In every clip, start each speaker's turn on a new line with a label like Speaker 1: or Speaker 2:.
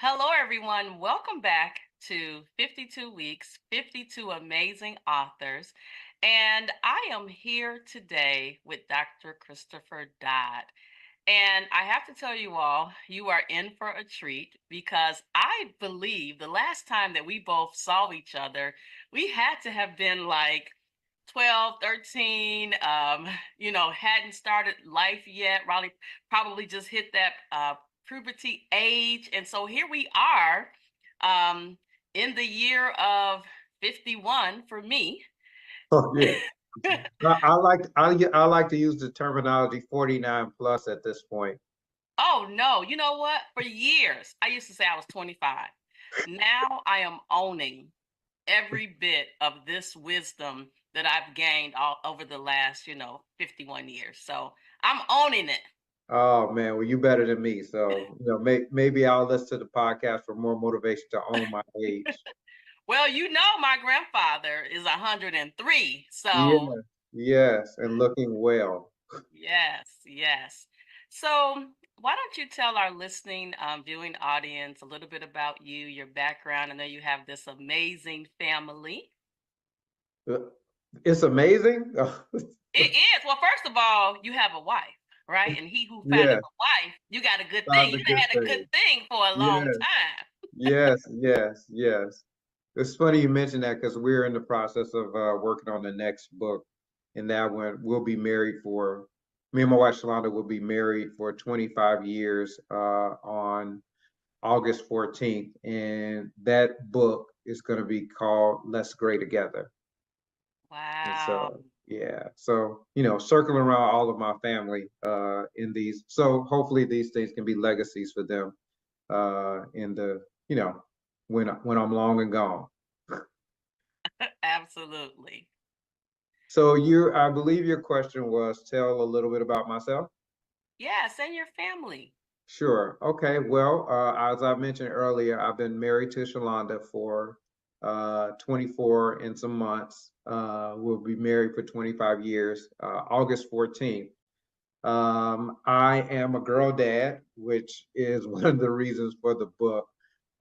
Speaker 1: Hello, everyone. Welcome back to 52 Weeks, 52 Amazing Authors. And I am here today with Dr. Christopher Dodd. And I have to tell you all, you are in for a treat because I believe the last time that we both saw each other, we had to have been like 12, 13, hadn't started life yet, probably just hit that puberty age. And so here we are um, in the year of 51 for me.
Speaker 2: Oh yeah. I like to use the terminology 49 plus at this point.
Speaker 1: Oh, no. You know what? For years, I used to say I was 25. Now I am owning every bit of this wisdom that I've gained all over the last, 51 years. So I'm owning it.
Speaker 2: Oh man, well you better than me. So maybe I'll listen to the podcast for more motivation to own my age.
Speaker 1: Well, my grandfather is 103.
Speaker 2: Yeah,
Speaker 1: So,
Speaker 2: yes, and looking well.
Speaker 1: yes, yes. So, why don't you tell our listening, viewing audience a little bit about you, your background? I know you have this amazing family.
Speaker 2: Uh, It's amazing.
Speaker 1: It is. Well, first of all, you have a wife, right? And he who findeth
Speaker 2: Yes,
Speaker 1: a wife, you got a good thing.
Speaker 2: that's a
Speaker 1: You done
Speaker 2: good
Speaker 1: had a good
Speaker 2: thing.
Speaker 1: thing for a long
Speaker 2: Yes,
Speaker 1: time.
Speaker 2: yes. It's funny you mentioned that because we're in the process of working on the next book, and that one we'll be married for. Me and my wife Shalonda will be married for 25 years on August 14th, and that book is going to be called "Let's Grow Together." And
Speaker 1: Wow.
Speaker 2: so, yeah, so circling around all of my family in these, so hopefully these things can be legacies for them in the when I'm long and gone.
Speaker 1: Absolutely.
Speaker 2: So I believe your question was tell a little bit about myself.
Speaker 1: Yes, and your family.
Speaker 2: Sure. Okay. Well, as I mentioned earlier, I've been married to Shalonda for 24 and some months. We'll be married for 25 years, August 14th. I am a girl dad, which is one of the reasons for the book.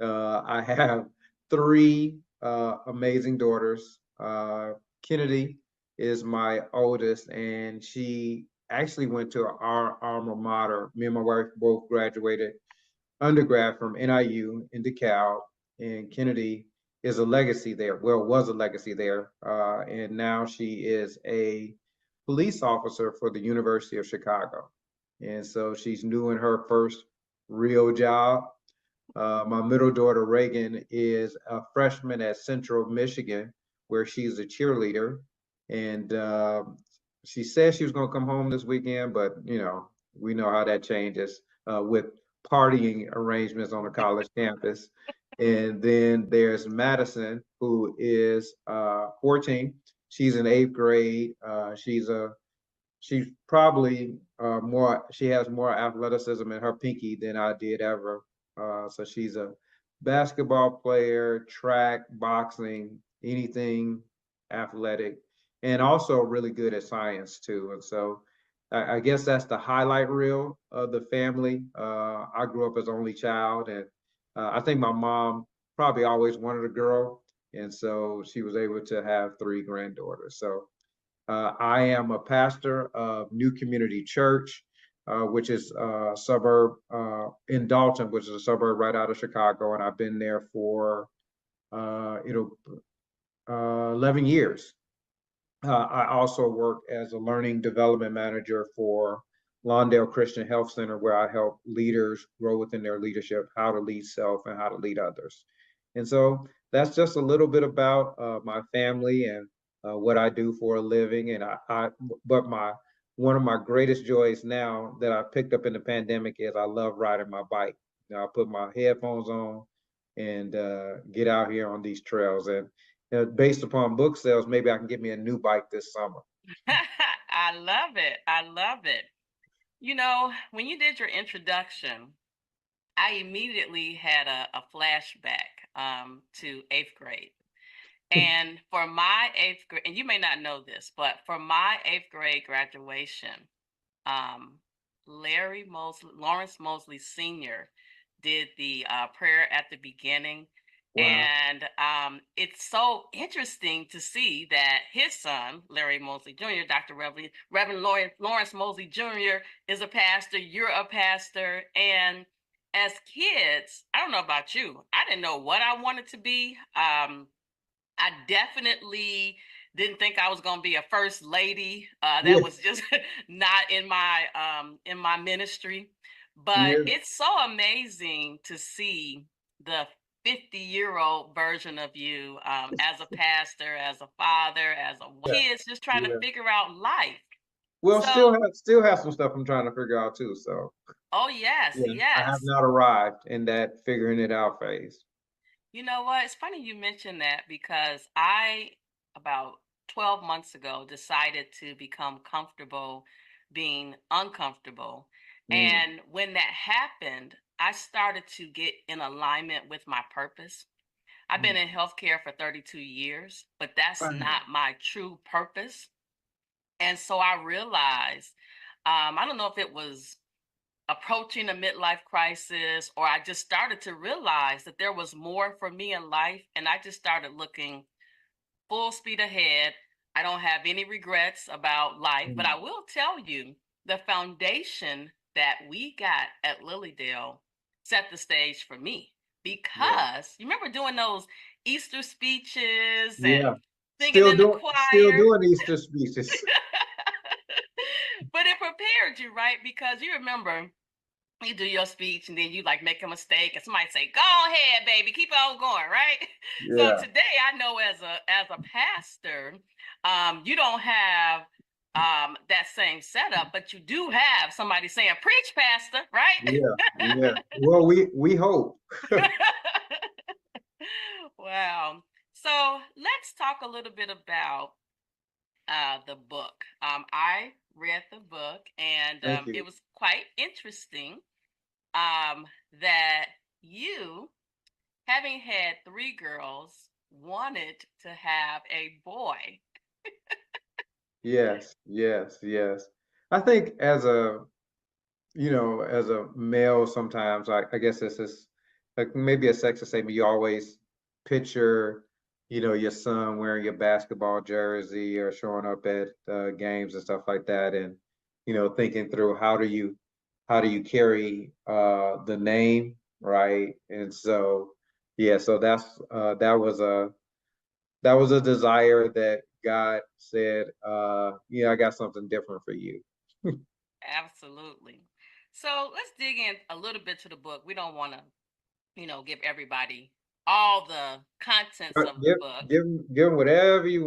Speaker 2: I have three amazing daughters. Kennedy is my oldest, and she actually went to our alma mater. Me and my wife both graduated undergrad from NIU in DeKalb, and Kennedy is a legacy there. Well, was a legacy there, and now she is a police officer for the University of Chicago. And so she's new in her first real job. My middle daughter, Reagan, is a freshman at Central Michigan, where she's a cheerleader. And she said she was going to come home this weekend, but, we know how that changes with partying arrangements on a college campus. And then there's Madison, who is 14. She's in eighth grade. She's probably she has more athleticism in her pinky than I did ever. So she's a basketball player, track, boxing, anything athletic, and also really good at science too. And so I guess that's the highlight reel of the family. I grew up as only child, and I think my mom probably always wanted a girl, and so she was able to have three granddaughters. So I am a pastor of New Community Church, which is a suburb in Dalton, which is a suburb right out of Chicago, and I've been there for 11 years. I also work as a learning development manager for Lawndale Christian Health Center, where I help leaders grow within their leadership, how to lead self and how to lead others. And so that's just a little bit about my family and what I do for a living. And but one of my greatest joys now that I picked up in the pandemic is I love riding my bike. I put my headphones on and get out here on these trails. And based upon book sales, maybe I can get me a new bike this summer.
Speaker 1: I love it. I love it. When you did your introduction, I immediately had a flashback to eighth grade. And for my eighth grade, and you may not know this, but for my eighth grade graduation, um, Lawrence Mosley Sr. did the prayer at the beginning.
Speaker 2: Wow.
Speaker 1: And it's so interesting to see that his son, Larry Mosley Jr., Reverend Lawrence Mosley Jr., is a pastor. You're a pastor. And as kids, I don't know about you, I didn't know what I wanted to be. I definitely didn't think I was going to be a first lady. That
Speaker 2: Yeah.
Speaker 1: was just not in my ministry. But
Speaker 2: Yeah.
Speaker 1: it's so amazing to see the 50-year-old version of you, as a pastor, as a father, as a
Speaker 2: Yeah.
Speaker 1: kids just trying to
Speaker 2: Yeah.
Speaker 1: figure out life.
Speaker 2: Well,
Speaker 1: So,
Speaker 2: still have some stuff I'm trying to figure out too. So
Speaker 1: oh yes,
Speaker 2: yeah, I have
Speaker 1: yes.
Speaker 2: not arrived in that figuring it out phase.
Speaker 1: You know what? It's funny you mentioned that because I, about 12 months ago, decided to become comfortable being uncomfortable.
Speaker 2: Mm,
Speaker 1: And when that happened, I started to get in alignment with my purpose. I've been
Speaker 2: mm.
Speaker 1: in healthcare for 32 years, but that's
Speaker 2: Wow.
Speaker 1: not my true purpose. And so I realized, I don't know if it was approaching a midlife crisis, or I just started to realize that there was more for me in life. And I just started looking full speed ahead. I don't have any regrets about life, but
Speaker 2: Mm,
Speaker 1: I will tell you the foundation that we got at Lilydale set the stage for me,
Speaker 2: yeah.
Speaker 1: because you remember doing those Easter speeches and
Speaker 2: Yeah.
Speaker 1: singing in the
Speaker 2: Still
Speaker 1: choir.
Speaker 2: doing Easter speeches.
Speaker 1: But it prepared you, right? Because you remember you do your speech and then you like make a mistake and somebody say, go ahead, baby, keep on going, right? So
Speaker 2: Yeah.
Speaker 1: today I know as a pastor, you don't have that same setup, but you do have somebody saying, preach, pastor,
Speaker 2: Yeah.
Speaker 1: right?
Speaker 2: Yeah. Well, we hope.
Speaker 1: Wow. So let's talk a little bit about the book. I read the book, and
Speaker 2: Thank
Speaker 1: it
Speaker 2: you.
Speaker 1: was quite interesting, that you, having had three girls, wanted to have a boy.
Speaker 2: Yes. Yes. Yes. I think as a as a male, sometimes I guess this is like maybe a sexist statement. You always picture, your son wearing your basketball jersey or showing up at games and stuff like that, and thinking through how do you carry the name, right? And so, yeah, so that was a desire that God said, I got something different for you.
Speaker 1: Absolutely. So let's dig in a little bit to the book. We don't want to, give everybody all the contents of the
Speaker 2: Give
Speaker 1: book.
Speaker 2: give 'em whatever you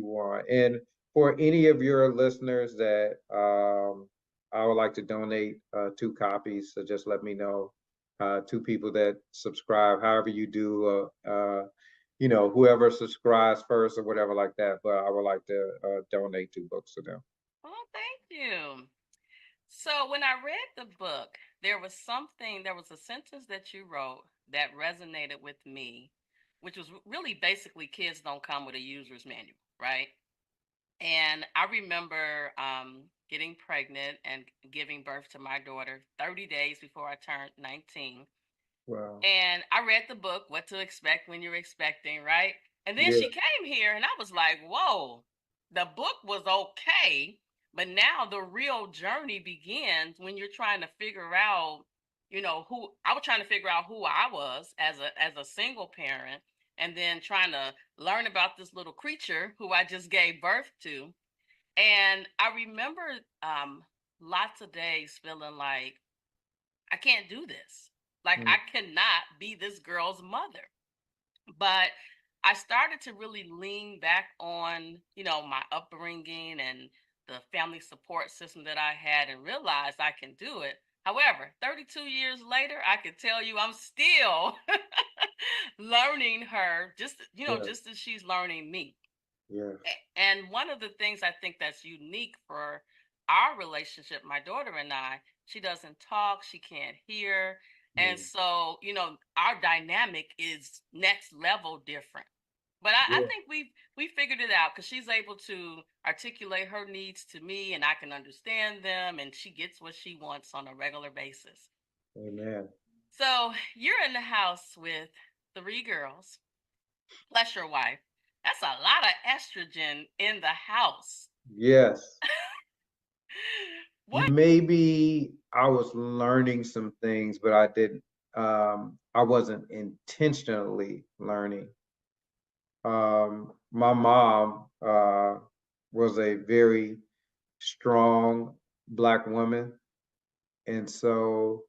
Speaker 2: want. And for any of your listeners that I would like to donate 2 copies, so just let me know. 2 people that subscribe, however you do, whoever subscribes first or whatever like that. But I would like to donate 2 books to them.
Speaker 1: Oh, thank you. So when I read the book, there was a sentence that you wrote that resonated with me, which was really basically kids don't come with a user's manual, right? And I remember getting pregnant and giving birth to my daughter 30 days before I turned 19.
Speaker 2: Wow.
Speaker 1: And I read the book, What to Expect When You're Expecting, right? And then
Speaker 2: Yeah.
Speaker 1: she came here and I was like, whoa, the book was okay. But now the real journey begins when you're trying to figure out, who I was trying to figure out who I was as a single parent, and then trying to learn about this little creature who I just gave birth to. And I remember lots of days feeling like I can't do this. Like
Speaker 2: Mm,
Speaker 1: I cannot be this girl's mother. But I started to really lean back on, my upbringing and the family support system that I had, and realized I can do it. However, 32 years later, I can tell you I'm still learning her,
Speaker 2: yeah.
Speaker 1: just as she's learning me.
Speaker 2: Yes.
Speaker 1: And one of the things I think that's unique for our relationship, my daughter and I, she doesn't talk, she can't hear. And
Speaker 2: Mm,
Speaker 1: so, our dynamic is next level different. But I
Speaker 2: yeah.
Speaker 1: think we figured it out because she's able to articulate her needs to me and I can understand them, and she gets what she wants on a regular basis.
Speaker 2: Amen.
Speaker 1: So you're in the house with three girls, plus your wife. That's a lot of estrogen in the house.
Speaker 2: Yes.
Speaker 1: What?
Speaker 2: Maybe I was learning some things, but I wasn't intentionally learning. My mom was a very strong Black woman. And so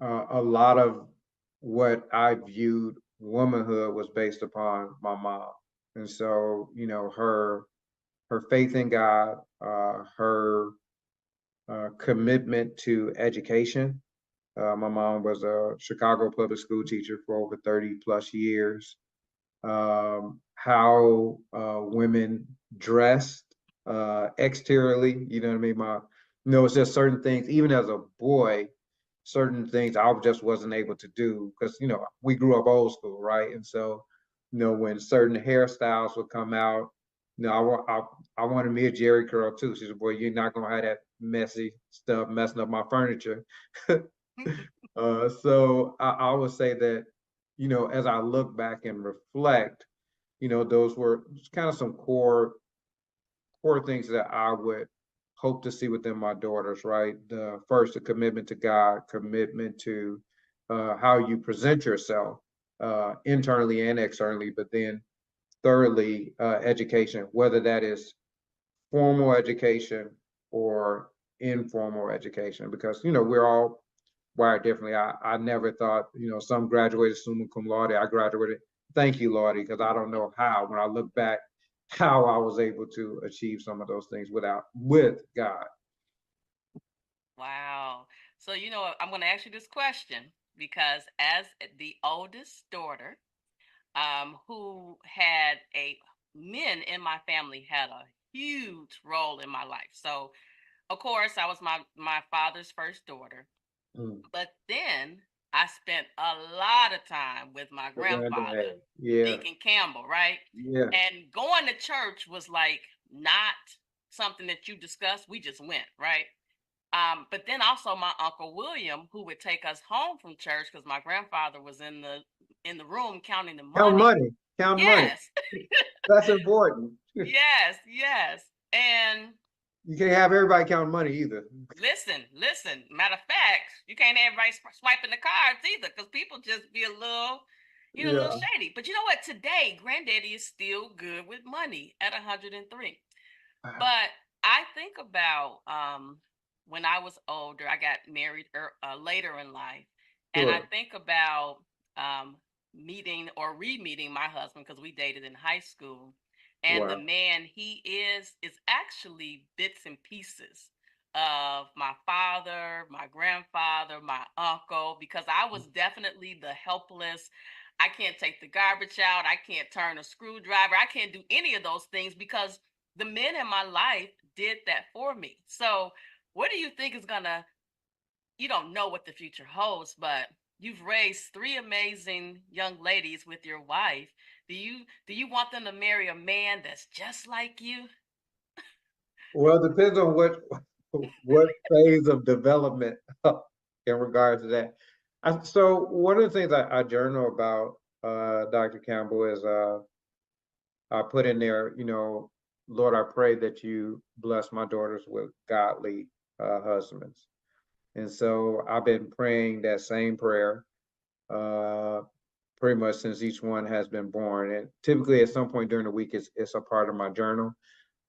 Speaker 2: a lot of what I viewed womanhood was based upon my mom. And so, her faith in God, her commitment to education. My mom was a Chicago public school teacher for over 30 plus years. How women dressed exteriorly, you know what I mean? It's just certain things, even as a boy, certain things I just wasn't able to do because, we grew up old school, right? And so, when certain hairstyles would come out, I wanted me a Jerry curl too. She said, "Boy, you're not gonna have that messy stuff messing up my furniture." So I would say that, as I look back and reflect, those were kind of some core things that I would hope to see within my daughters, right? The commitment to God, commitment to how you present yourself internally and externally, but then thirdly, education, whether that is formal education or informal education, because we're all wired differently. I never thought, some graduated summa cum laude. I graduated, thank you, Lordy, because I don't know how. When I look back, how I was able to achieve some of those things with God.
Speaker 1: Wow. So, I'm going to ask you this question because as the oldest daughter, who had a men in my family had a huge role in my life. So, of course, I was my father's first daughter,
Speaker 2: Mm.
Speaker 1: but then I spent a lot of time with my
Speaker 2: The
Speaker 1: grandfather,
Speaker 2: granddad. Yeah.
Speaker 1: Deacon Campbell, right?
Speaker 2: Yeah.
Speaker 1: And going to church was like not something that you discussed. We just went, right? But then also my uncle William, who would take us home from church because my grandfather was in the room counting the
Speaker 2: Count
Speaker 1: money.
Speaker 2: money. Count money.
Speaker 1: Yes,
Speaker 2: That's important.
Speaker 1: yes, yes. And
Speaker 2: You can't have everybody counting money either.
Speaker 1: listen. Matter of fact, you can't have everybody swiping the cards either, because people just be a little
Speaker 2: Yeah.
Speaker 1: shady. But you know what? Today, Granddaddy is still good with money at 103. But I think about when I was older, I got married later in life, and I
Speaker 2: Sure.
Speaker 1: think about um, meeting or re-meeting my husband because we dated in high school, and the
Speaker 2: Wow.
Speaker 1: man he is actually bits and pieces of my father, my grandfather, my uncle, because I was definitely the helpless. I can't take the garbage out. I can't turn a screwdriver. I can't do any of those things because the men in my life did that for me. So, what do you think is gonna, you don't know what the future holds, but you've raised three amazing young ladies with your wife. Do you want them to marry a man that's just like you?
Speaker 2: Well, it depends on what phase of development in regards to that. So one of the things I journal about, Dr. Campbell, is I put in there, Lord, I pray that you bless my daughters with godly husbands. And so I've been praying that same prayer uh, pretty much since each one has been born. And typically at some point during the week, it's a part of my journal.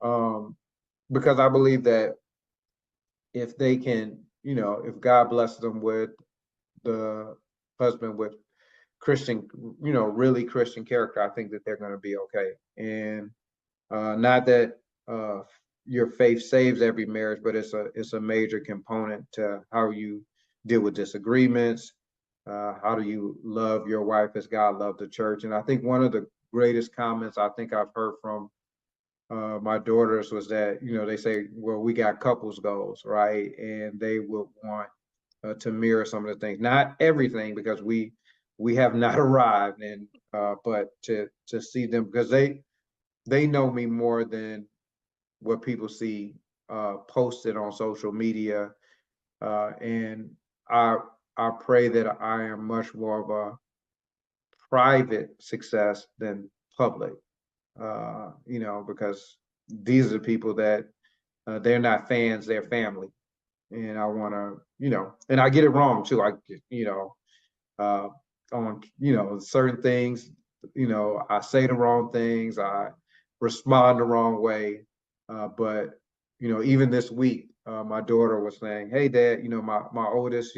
Speaker 2: Um, because I believe that if they can, if God blesses them with the husband with Christian, really Christian character, I think that they're going to be okay. And not that your faith saves every marriage, but it's a major component to how you deal with disagreements. How do you love your wife as God loved the church? And I think one of the greatest comments I think I've heard from my daughters was that they say, well, we got couples goals, right? And they would want to mirror some of the things, not everything, because we have not arrived, and but to see them, because they know me more than what people see posted on social media, and I I pray that I am much more of a private success than public. Because these are the people that they're not fans, they're family. And I want to, and I get it wrong too. Uh, on, certain things, I say the wrong things, I respond the wrong way. But, even this week, my daughter was saying, "Hey, Dad, my oldest,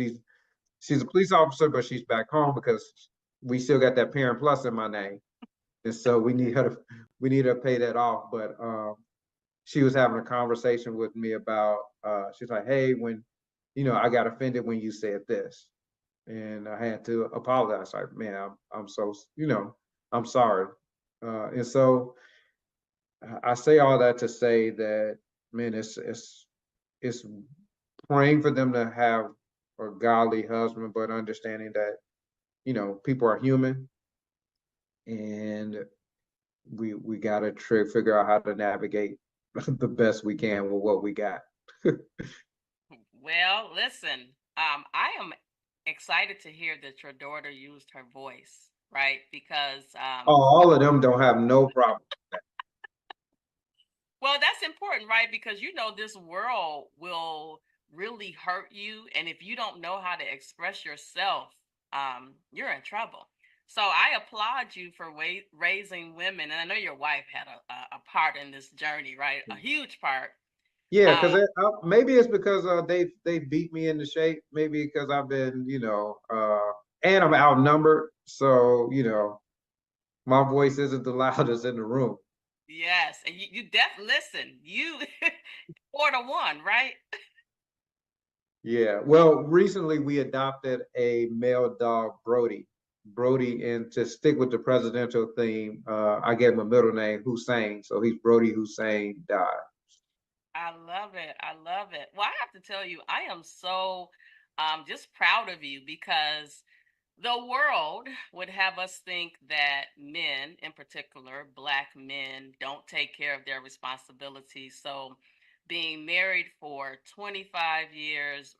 Speaker 2: she's a police officer, but she's back home because we still got that Parent Plus in my name, and so we need her to pay that off." But she was having a conversation with me about she's like, "Hey, when I got offended when you said this," and I had to apologize. Like, man, I'm so I'm sorry. And so I say all that to say that, man, it's praying for them to have a godly husband, but understanding that people are human, and we gotta figure out how to navigate the best we can with what we got.
Speaker 1: Well, listen, I am excited to hear that your daughter used her voice, right? Because
Speaker 2: Oh, all of them don't have no problem.
Speaker 1: well, that's important, right? Because this world will really hurt you, and if you don't know how to express yourself, you're in trouble. So I applaud you for raising women, and I know your wife had a part in this journey, right? A huge part.
Speaker 2: Yeah,
Speaker 1: Um,
Speaker 2: because maybe it's because they beat me into shape. Maybe because I've been, and I'm outnumbered, so my voice isn't the loudest in the room.
Speaker 1: yes, and you listen, you 4 to 1, right?
Speaker 2: Yeah. Well, recently we adopted a male dog, Brody. Brody, and to stick with the presidential theme, I gave him a middle name, Hussein. So he's Brody Hussein Dodd.
Speaker 1: I love it. I love it. Well, I have to tell you, I am so just proud of you because the world would have us think that men, in particular, Black men, don't take care of their responsibilities. So, being married for 25 years,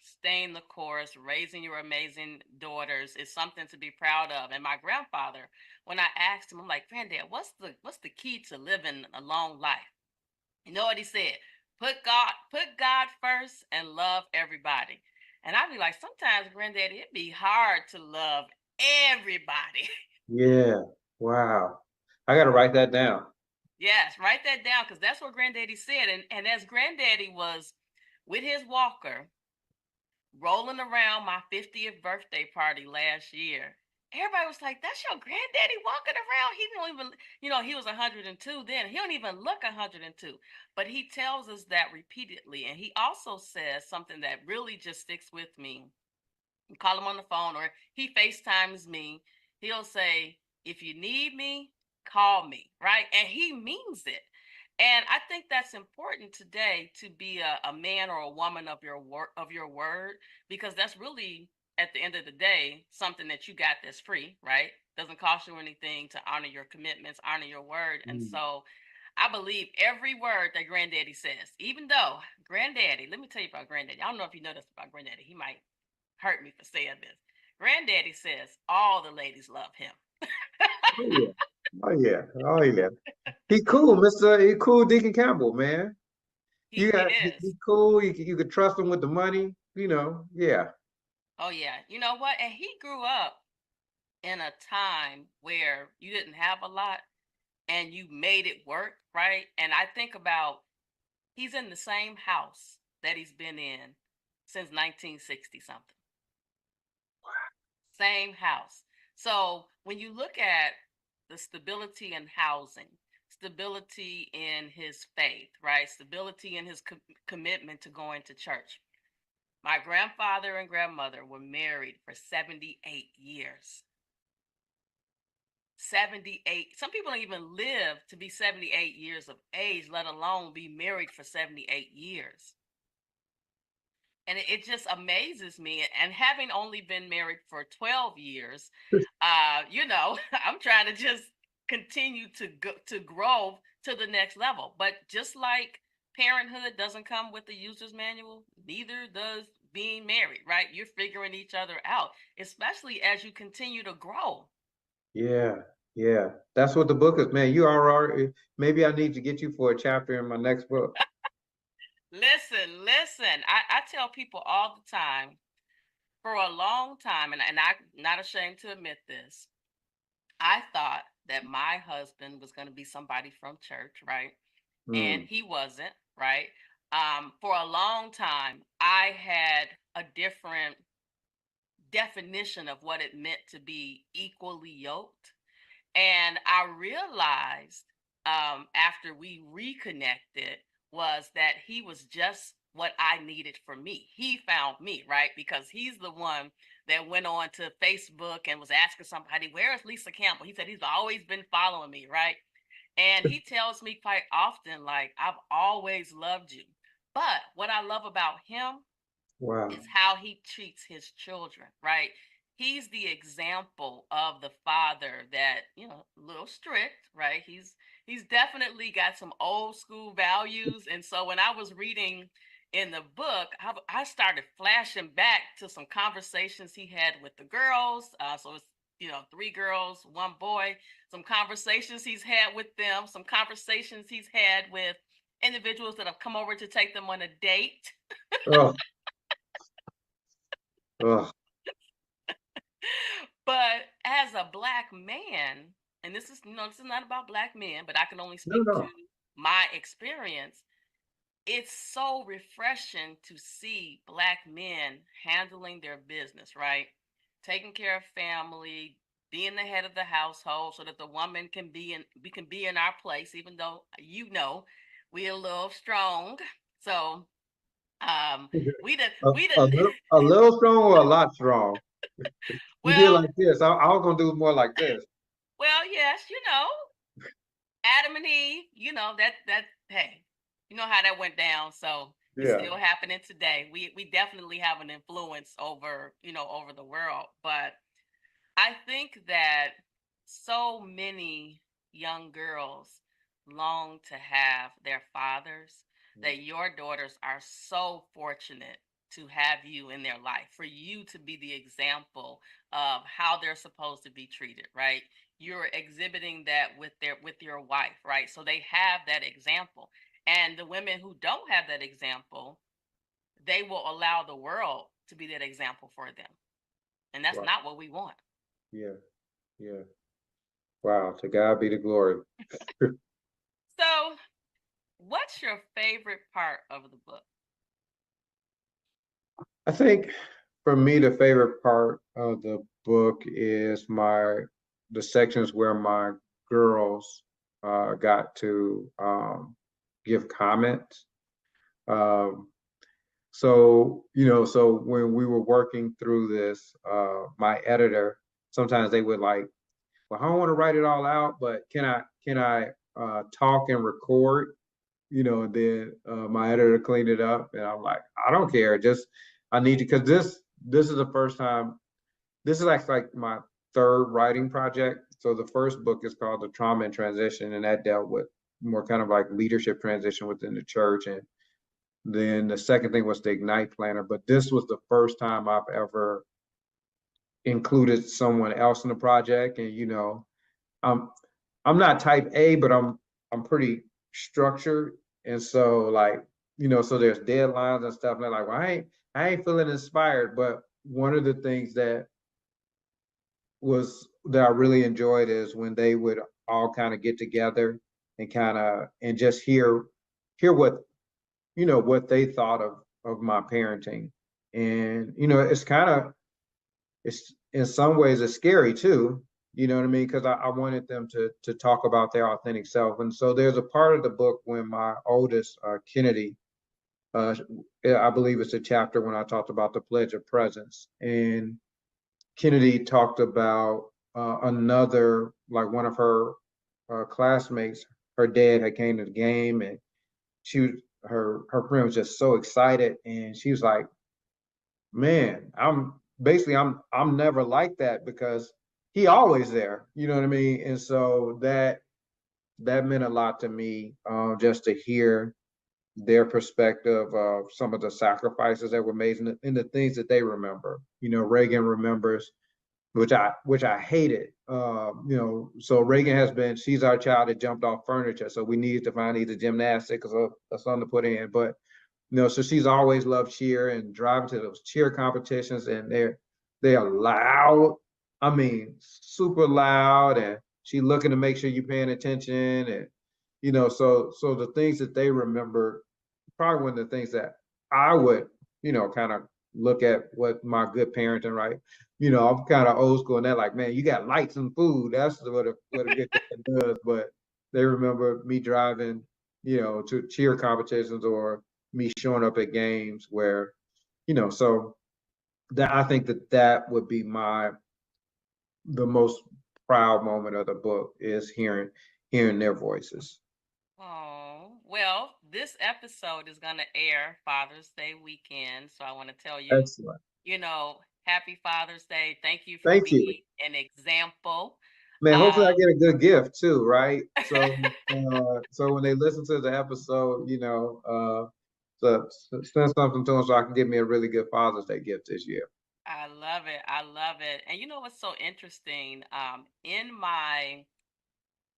Speaker 1: staying the course, raising your amazing daughters is something to be proud of. And my grandfather, when I asked him, I'm like, Granddad, what's the key to living a long life? You know what he said? Put God first and love everybody. And I'd be like, sometimes, Granddaddy, it'd be hard to love everybody.
Speaker 2: Yeah. Wow. I got to write that down.
Speaker 1: Yes, write that down because that's what Granddaddy said. And as Granddaddy was with his walker rolling around my 50th birthday party last year, everybody was like, "That's your granddaddy walking around. He don't even, he was 102 then. He don't even look 102." But he tells us that repeatedly. And he also says something that really just sticks with me. You call him on the phone or he FaceTimes me. He'll say, "If you need me, call me," right? And he means it. And I think that's important today to be a man or a woman of your word, because that's really at the end of the day something that you got that's free, right? Doesn't cost you anything to honor your commitments, honor your word. And
Speaker 2: Mm.
Speaker 1: so I believe every word that Granddaddy says, even though Granddaddy, let me tell you about Granddaddy. I don't know if you know this about Granddaddy. He might hurt me for saying this. Granddaddy says all the ladies love him.
Speaker 2: Oh yeah. Oh yeah. Oh yeah. He cool, He cool Deacon Campbell, man.
Speaker 1: He
Speaker 2: He
Speaker 1: is.
Speaker 2: cool. You could trust him with the money, Yeah.
Speaker 1: Oh yeah. You know what? And he grew up in a time where you didn't have a lot and you made it work, right? And I think about he's in the same house that he's been in since 1960 something. Same house. So when you look at the stability in housing, stability in his faith, right? Stability in his commitment to going to church. My grandfather and grandmother were married for 78 years. 78. Some people don't even live to be 78 years of age, let alone be married for 78 years. And it just amazes me. And having only been married for 12 years, I'm trying to just continue to grow to the next level. But just like parenthood doesn't come with the user's manual, neither does being married, right? You're figuring each other out, especially as you continue to grow.
Speaker 2: Yeah, yeah. That's what the book is, man. You are already, maybe I need to get you for a chapter in my next book.
Speaker 1: Listen, listen. I tell people all the time, for a long time, and I'm not ashamed to admit this, I thought that my husband was going to be somebody from church, right? And
Speaker 2: Mm,
Speaker 1: he wasn't, right? For a long time, I had a different definition of what it meant to be equally yoked. And I realized after we reconnected was that he was just what I needed for me. He found me, right? Because he's the one that went on to Facebook and was asking somebody, "Where is Lisa Campbell?" He said he's always been following me, right? And he tells me quite often, like, "I've always loved you." But what I love about him
Speaker 2: wow.
Speaker 1: is how he treats his children, right? He's the example of the father that, a little strict, right? He's definitely got some old school values. And so when I was reading in the book, I started flashing back to some conversations he had with the girls. So it's, three girls, one boy, some conversations he's had with them, some conversations he's had with individuals that have come over to take them on a date.
Speaker 2: Oh, oh,
Speaker 1: But as a black man, and this is not about black men, but I can only
Speaker 2: no,
Speaker 1: speak to
Speaker 2: no.
Speaker 1: my experience. It's so refreshing to see black men handling their business, right? Taking care of family, being the head of the household so that the woman can be in we can be in our place, even though we're a little strong. So we the we the
Speaker 2: A little strong or a lot strong? You did
Speaker 1: well
Speaker 2: like this. I was gonna do more like this.
Speaker 1: well yes, Adam and Eve, that hey, you know how that went down. So it's
Speaker 2: Yeah.
Speaker 1: still happening today. We definitely have an influence over the world. But I think that so many young girls long to have their fathers, that your daughters are so fortunate to have you in their life, for you to be the example of how they're supposed to be treated, right? You're exhibiting that with your wife, right? So they have that example. And the women who don't have that example, they will allow the world to be that example for them. And that's
Speaker 2: Wow.
Speaker 1: not what we want.
Speaker 2: Yeah. Yeah. Wow. To God be the glory.
Speaker 1: So, what's your favorite part of the book?
Speaker 2: I think for me, the favorite part of the book is the sections where my girls got to give comments. Um, so when we were working through this, my editor, sometimes they would like, well, I don't want to write it all out, but can I talk and record? And then my editor cleaned it up, and I'm like, I don't care, just I need to, because this is the first time. This is actually like my third writing project. So the first book is called The Trauma and Transition, and that dealt with more kind of like leadership transition within the church. And then the second thing was the Ignite Planner. But this was the first time I've ever included someone else in the project. And I'm I'm not type A, but I'm pretty structured. And so like, so there's deadlines and stuff. And they're like, well, I ain't feeling inspired. But one of the things that I really enjoyed is when they would all kind of get together and just hear what they thought of my parenting. And it's in some ways it's scary too, you know what I mean? Because I wanted them to talk about their authentic self. And so there's a part of the book when my oldest, Kennedy, uh, I believe it's a chapter when I talked about the Pledge of Presence. And Kennedy talked about another, like one of her classmates, her dad had came to the game, and her friend was just so excited, and she was like, man, I'm never like that because he always there, you know what I mean? And so that meant a lot to me, just to hear, their perspective of some of the sacrifices that were made and the things that they remember. Reagan remembers, which I hated. So Reagan has been, she's our child that jumped off furniture. So we needed to find either gymnastics or something to put in. But so she's always loved cheer and driving to those cheer competitions, and they are loud. I mean, super loud, and she looking to make sure you're paying attention, and so the things that they remember, probably one of the things that I would, kind of look at what my good parenting, right? I'm kind of old school, and they're like, man, you got lights and food. That's what a good dad does. But they remember me driving, to cheer competitions or me showing up at games where, so that I think that would be the most proud moment of the book is hearing their voices.
Speaker 1: Oh, well, this episode is going to air Father's Day weekend. So I want to tell you,
Speaker 2: Excellent.
Speaker 1: happy Father's Day. Thank you for
Speaker 2: Thank you.
Speaker 1: being an example.
Speaker 2: Man, hopefully I
Speaker 1: Um,
Speaker 2: get a good gift too, right? So when they listen to the episode, send something to them so I can get me a really good Father's Day gift this year.
Speaker 1: I love it. I love it. And you know what's so interesting? In my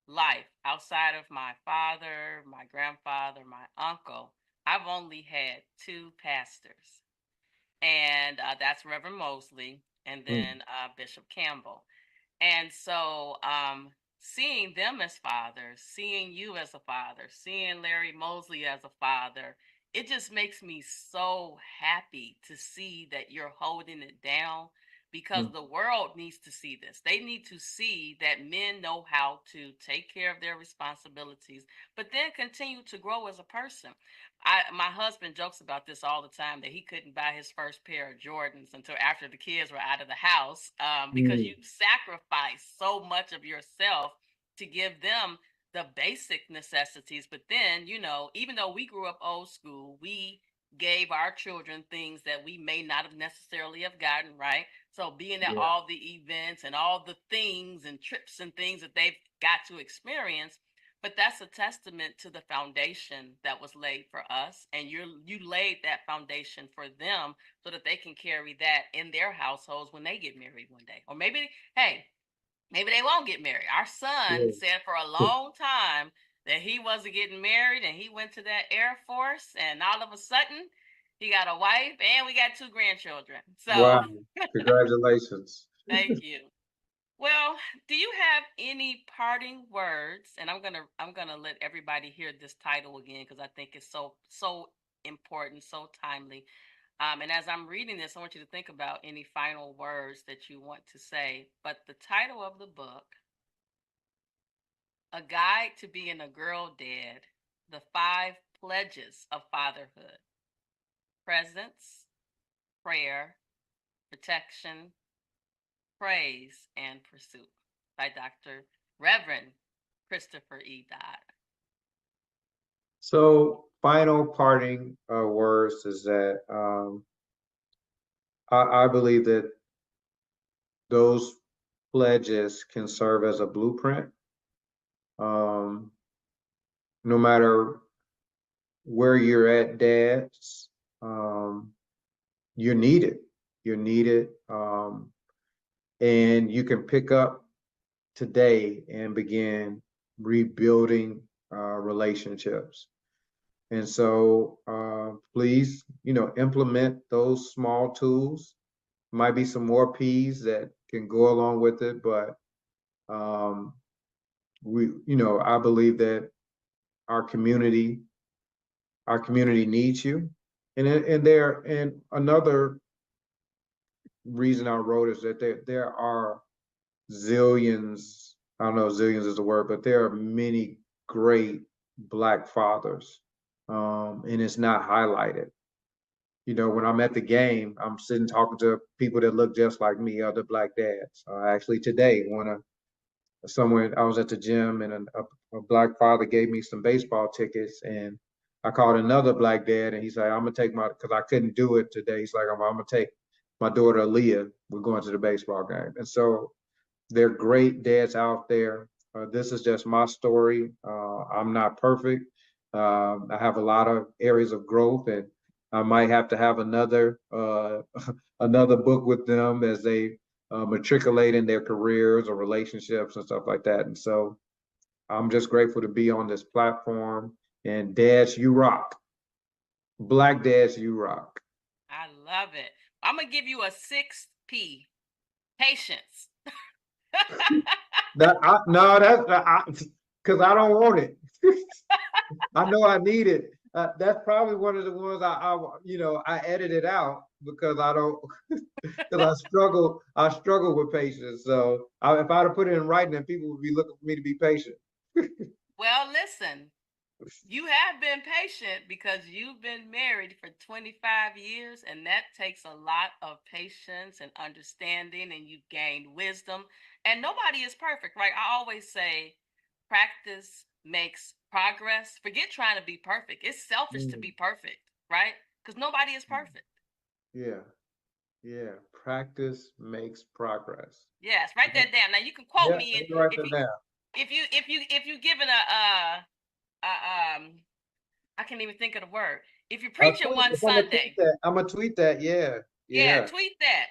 Speaker 1: life, outside of my father, my grandfather, my uncle, I've only had two pastors, and that's Reverend Mosley and
Speaker 2: Mm,
Speaker 1: then Bishop Campbell. And so, seeing them as fathers, seeing you as a father, seeing Larry Mosley as a father, it just makes me so happy to see that you're holding it down, because
Speaker 2: mm,
Speaker 1: the world needs to see this. They need to see that men know how to take care of their responsibilities, but then continue to grow as a person. My husband jokes about this all the time, that he couldn't buy his first pair of Jordans until after the kids were out of the house, because you
Speaker 2: mm,
Speaker 1: sacrifice so much of yourself to give them the basic necessities. But then, even though we grew up old school, we gave our children things that we may not have necessarily have gotten, right? So being at
Speaker 2: yeah,
Speaker 1: all the events and all the things and trips and things that they've got to experience, but that's a testament to the foundation that was laid for us, and you laid that foundation for them so that they can carry that in their households when they get married one day. Or maybe, hey, maybe they won't get married. Our son
Speaker 2: yeah.
Speaker 1: said for a long time that he wasn't getting married, and he went to that Air Force, and all of a sudden he got a wife and we got two grandchildren. So
Speaker 2: Wow. Congratulations.
Speaker 1: thank you. Well, do you have any parting words? And I'm gonna let everybody hear this title again, because I think it's so important, so timely. And as I'm reading this, I want you to think about any final words that you want to say. But the title of the book, A Guide to Being a Girl Dad, The Five Pledges of Fatherhood: Presence, Prayer, Protection, Praise, and Pursuit, by Dr. Reverend Christopher E. Dodd.
Speaker 2: So, final parting words is that I believe that those pledges can serve as a blueprint. Um, no matter where you're at, dads, um, you're needed. You're needed. And you can pick up today and begin rebuilding relationships. And so please, implement those small tools. Might be some more P's that can go along with it, but um, I believe that our community, our community needs you. And another reason I wrote is that there are zillions, I don't know if zillions is the word, but there are many great Black fathers, and it's not highlighted. When I'm at the game, I'm sitting talking to people that look just like me, other Black dads. Actually, today, someone I was at the gym, and a Black father gave me some baseball tickets, and I called another Black dad, and he's like, "I'm gonna take because I couldn't do it today. He's like, I'm gonna take my daughter Aaliyah. We're going to the baseball game." And so they're great dads out there. This is just my story. I'm not perfect. I have a lot of areas of growth, and I might have to have another another book with them as they matriculate in their careers or relationships and stuff like that. And so I'm just grateful to be on this platform. And Dash, you rock. Black Dash, you rock.
Speaker 1: I love it. I'm gonna give you a 6P. Patience.
Speaker 2: That I, no, that's because I don't want it. I know I need it. That's probably one of the ones I edited out because I don't because I struggle with patience. So if I'd have put it in writing, then people would be looking for me to be patient.
Speaker 1: Well, listen, you have been patient because you've been married for 25 years, and that takes a lot of patience and understanding, and you've gained wisdom. And nobody is perfect, right? I always say practice makes progress. Forget trying to be perfect. It's selfish to
Speaker 2: Mm,
Speaker 1: be perfect, right? Because nobody is
Speaker 2: mm.
Speaker 1: perfect.
Speaker 2: Yeah, yeah. Practice makes progress.
Speaker 1: Yes, write
Speaker 2: Yeah,
Speaker 1: that down. Now you can quote
Speaker 2: yeah.
Speaker 1: me
Speaker 2: Let me write
Speaker 1: if
Speaker 2: that
Speaker 1: you
Speaker 2: down.
Speaker 1: if you given a I can't even think of the word. If you're
Speaker 2: I
Speaker 1: preaching
Speaker 2: tweet
Speaker 1: one
Speaker 2: if I'm gonna tweet
Speaker 1: Sunday,
Speaker 2: that. I'm gonna tweet that. Yeah,
Speaker 1: yeah,
Speaker 2: yeah.
Speaker 1: tweet that.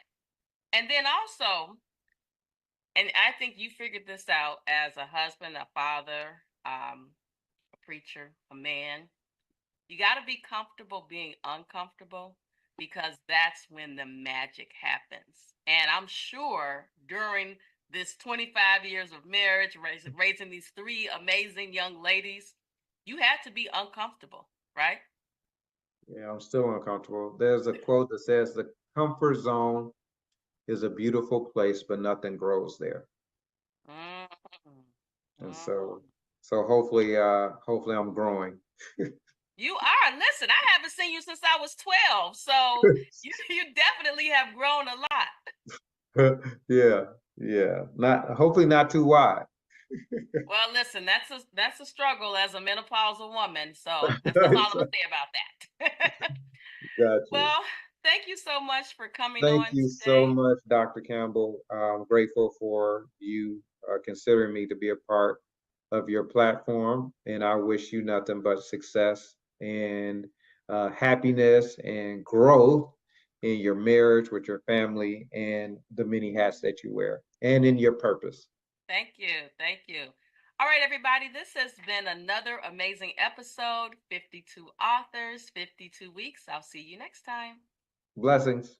Speaker 1: And then also, and I think you figured this out as a husband, a father, a preacher, a man. You got to be comfortable being uncomfortable because that's when the magic happens. And I'm sure during this 25 years of marriage, raising these three amazing young ladies, you had to be uncomfortable, right?
Speaker 2: Yeah, I'm still uncomfortable. There's a quote that says the comfort zone is a beautiful place, but nothing grows there.
Speaker 1: Mm,
Speaker 2: And
Speaker 1: mm.
Speaker 2: so hopefully I'm growing.
Speaker 1: You are. Listen, I haven't seen you since I was 12. So you definitely have grown a lot.
Speaker 2: Yeah, yeah. Not hopefully not too wide.
Speaker 1: Well, listen, that's a struggle as a menopausal woman. So that's all I'm gonna say about that.
Speaker 2: Got you.
Speaker 1: Well, thank you so much for coming
Speaker 2: Thank
Speaker 1: on
Speaker 2: you so
Speaker 1: today.
Speaker 2: much, Dr. Campbell. I'm grateful for you considering me to be a part of your platform, and I wish you nothing but success and happiness and growth in your marriage with your family and the many hats that you wear and in your purpose.
Speaker 1: Thank you. Thank you. All right, everybody. This has been another amazing episode 52 authors, 52 weeks. I'll see you next time.
Speaker 2: Blessings.